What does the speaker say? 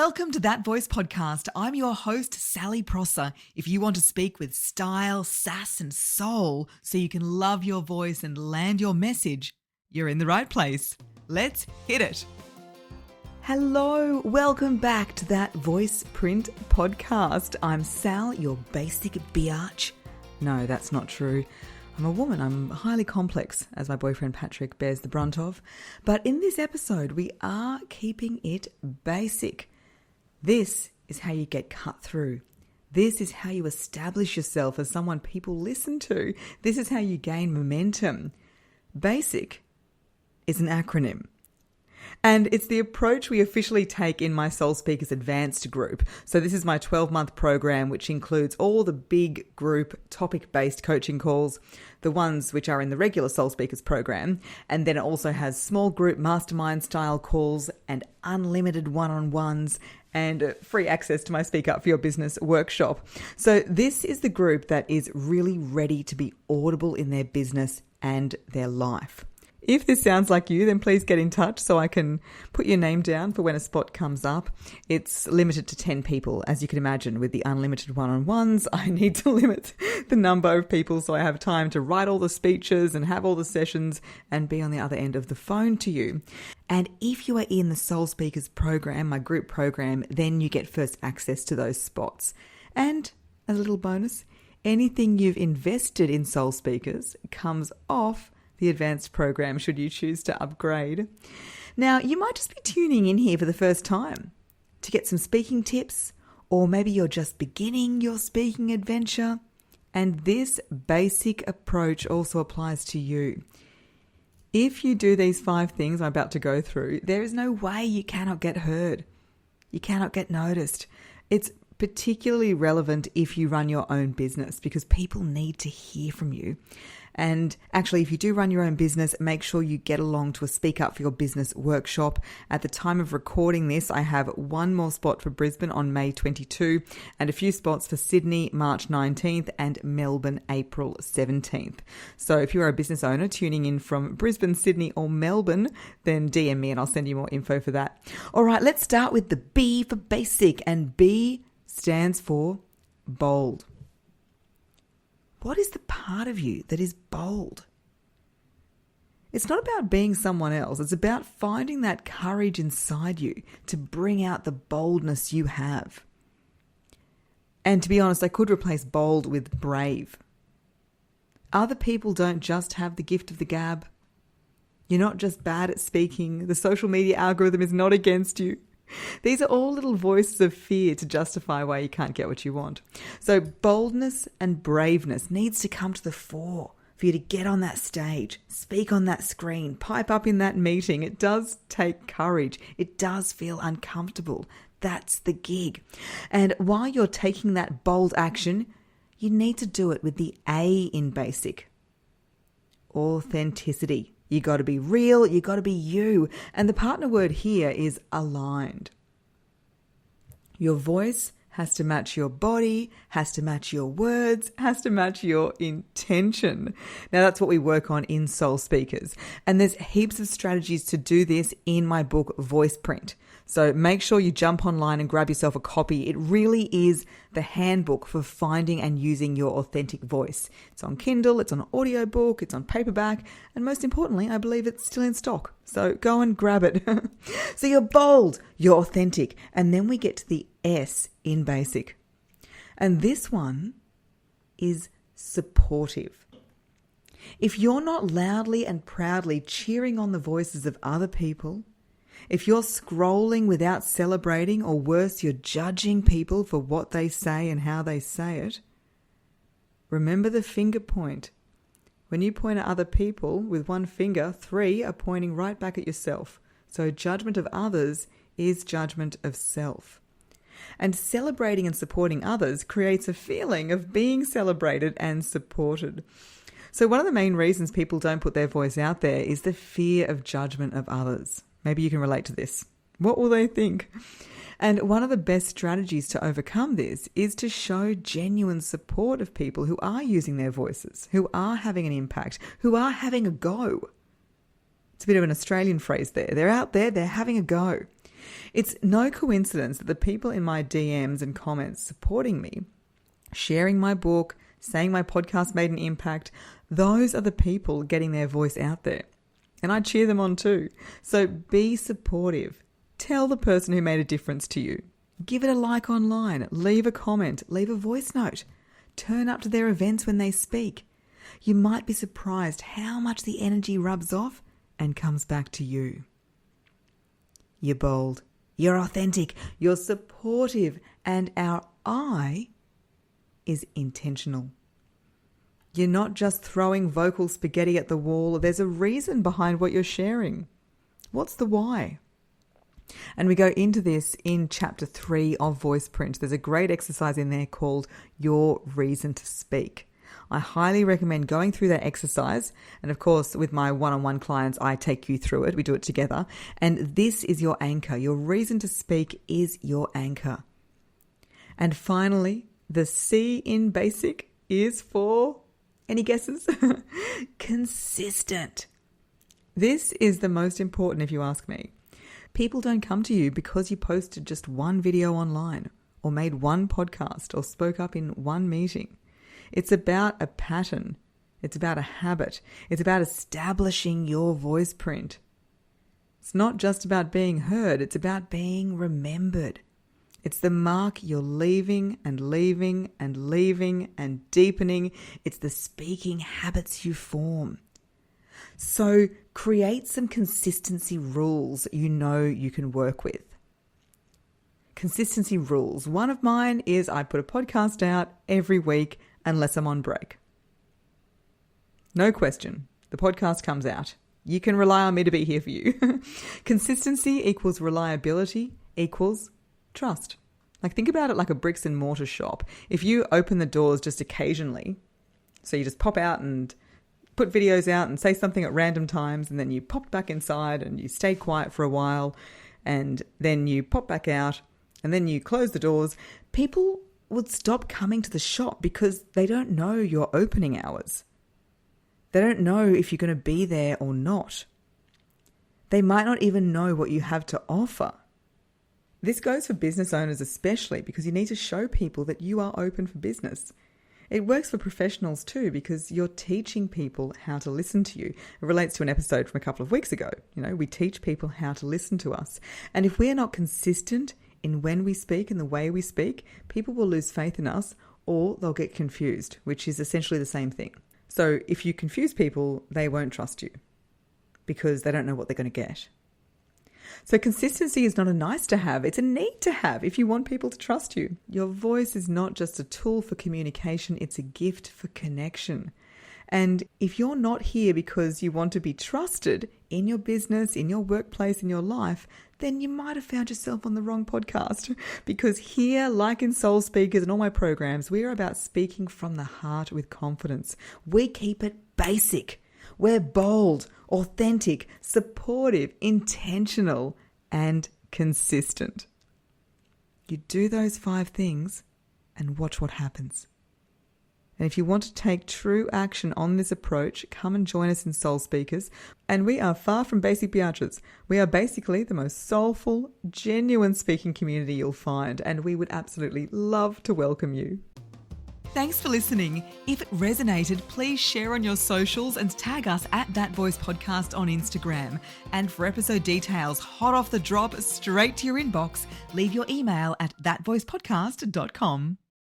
Welcome to That Voice Podcast. I'm your host, Sally Prosser. If you want to speak with style, sass, and soul so you can love your voice and land your message, you're in the right place. Let's hit it. Hello, welcome back to That Voice Print Podcast. I'm Sal, your basic biatch. No, that's not true. I'm a woman. I'm highly complex, as my boyfriend Patrick bears the brunt of. But in this episode, we are keeping it basic. This is how you get cut through. This is how you establish yourself as someone people listen to. This is how you gain momentum. BASIC is an acronym. And it's the approach we officially take in my Soul Speakers Advanced group. So this is my 12-month program, which includes all the big group topic-based coaching calls, the ones which are in the regular Soul Speakers program. And then it also has small group mastermind style calls and unlimited one-on-ones and free access to my Speak Up for Your Business workshop. So this is the group that is really ready to be audible in their business and their life. If this sounds like you, then please get in touch so I can put your name down for when a spot comes up. It's limited to 10 people. As you can imagine, with the unlimited one-on-ones, I need to limit the number of people so I have time to write all the speeches and have all the sessions and be on the other end of the phone to you. And if you are in the Soul Speakers program, my group program, then you get first access to those spots. And as a little bonus, anything you've invested in Soul Speakers comes off the advanced program should you choose to upgrade. Now, you might just be tuning in here for the first time to get some speaking tips, or maybe you're just beginning your speaking adventure, and this basic approach also applies to you. If you do these 5 things I'm about to go through, there is no way you cannot get heard. You cannot get noticed. It's particularly relevant if you run your own business because people need to hear from you. And actually, if you do run your own business, make sure you get along to a Speak Up for Your Business workshop. At the time of recording this, I have one more spot for Brisbane on May 22 and a few spots for Sydney, March 19th and Melbourne, April 17th. So if you're a business owner tuning in from Brisbane, Sydney or Melbourne, then DM me and I'll send you more info for that. All right, let's start with the B for basic, and B stands for bold. What is the part of you that is bold? It's not about being someone else. It's about finding that courage inside you to bring out the boldness you have. And to be honest, I could replace bold with brave. Other people don't just have the gift of the gab. You're not just bad at speaking. The social media algorithm is not against you. These are all little voices of fear to justify why you can't get what you want. So boldness and braveness needs to come to the fore for you to get on that stage, speak on that screen, pipe up in that meeting. It does take courage. It does feel uncomfortable. That's the gig. And while you're taking that bold action, you need to do it with the A in basic. Authenticity. You got to be real, you got to be you. And the partner word here is aligned. Your voice has to match your body, has to match your words, has to match your intention. Now that's what we work on in Soul Speakers. And there's heaps of strategies to do this in my book, Voice Print. So make sure you jump online and grab yourself a copy. It really is the handbook for finding and using your authentic voice. It's on Kindle, it's on audiobook, it's on paperback, and most importantly, I believe it's still in stock. So go and grab it. So you're bold, you're authentic, and then we get to the S in basic. And this one is supportive. If you're not loudly and proudly cheering on the voices of other people, if you're scrolling without celebrating, or worse, you're judging people for what they say and how they say it, remember the finger point. When you point at other people with one finger, 3 are pointing right back at yourself. So judgment of others is judgment of self. And celebrating and supporting others creates a feeling of being celebrated and supported. So one of the main reasons people don't put their voice out there is the fear of judgment of others. Maybe you can relate to this. What will they think? And one of the best strategies to overcome this is to show genuine support of people who are using their voices, who are having an impact, who are having a go. It's a bit of an Australian phrase there. They're out there, they're having a go. It's no coincidence that the people in my DMs and comments supporting me, sharing my book, saying my podcast made an impact, those are the people getting their voice out there. And I cheer them on too. So be supportive. Tell the person who made a difference to you. Give it a like online. Leave a comment. Leave a voice note. Turn up to their events when they speak. You might be surprised how much the energy rubs off and comes back to you. You're bold. You're authentic. You're supportive. And our I is intentional. You're not just throwing vocal spaghetti at the wall. There's a reason behind what you're sharing. What's the why? And we go into this in chapter 3 of Voice Print. There's a great exercise in there called Your Reason to Speak. I highly recommend going through that exercise. And of course, with my one-on-one clients, I take you through it. We do it together. And this is your anchor. Your reason to speak is your anchor. And finally, the C in basic is for, any guesses? Consistent. This is the most important if you ask me. People don't come to you because you posted just one video online or made one podcast or spoke up in one meeting. It's about a pattern. It's about a habit. It's about establishing your voice print. It's not just about being heard. It's about being remembered. It's the mark you're leaving and leaving and leaving and deepening. It's the speaking habits you form. So create some consistency rules you know you can work with. Consistency rules. One of mine is I put a podcast out every week unless I'm on break. No question. The podcast comes out. You can rely on me to be here for you. Consistency equals reliability equals trust. Like, think about it like a bricks and mortar shop. If you open the doors just occasionally, so you just pop out and put videos out and say something at random times, and then you pop back inside and you stay quiet for a while, and then you pop back out and then you close the doors, people would stop coming to the shop because they don't know your opening hours. They don't know if you're going to be there or not. They might not even know what you have to offer. This goes for business owners especially, because you need to show people that you are open for business. It works for professionals too, because you're teaching people how to listen to you. It relates to an episode from a couple of weeks ago. We teach people how to listen to us. And if we're not consistent in when we speak and the way we speak, people will lose faith in us or they'll get confused, which is essentially the same thing. So if you confuse people, they won't trust you because they don't know what they're going to get. So consistency is not a nice to have, it's a need to have if you want people to trust you. Your voice is not just a tool for communication, it's a gift for connection. And if you're not here because you want to be trusted in your business, in your workplace, in your life, then you might have found yourself on the wrong podcast. Because here, like in Soul Speakers and all my programs, we are about speaking from the heart with confidence. We keep it basic. We're bold, authentic, supportive, intentional, and consistent. You do those 5 things and watch what happens. And if you want to take true action on this approach, come and join us in Soul Speakers. And we are far from basic biatches. We are basically the most soulful, genuine speaking community you'll find, and we would absolutely love to welcome you. Thanks for listening. If it resonated, please share on your socials and tag us at That Voice Podcast on Instagram. And for episode details, hot off the drop, straight to your inbox, leave your email at thatvoicepodcast.com.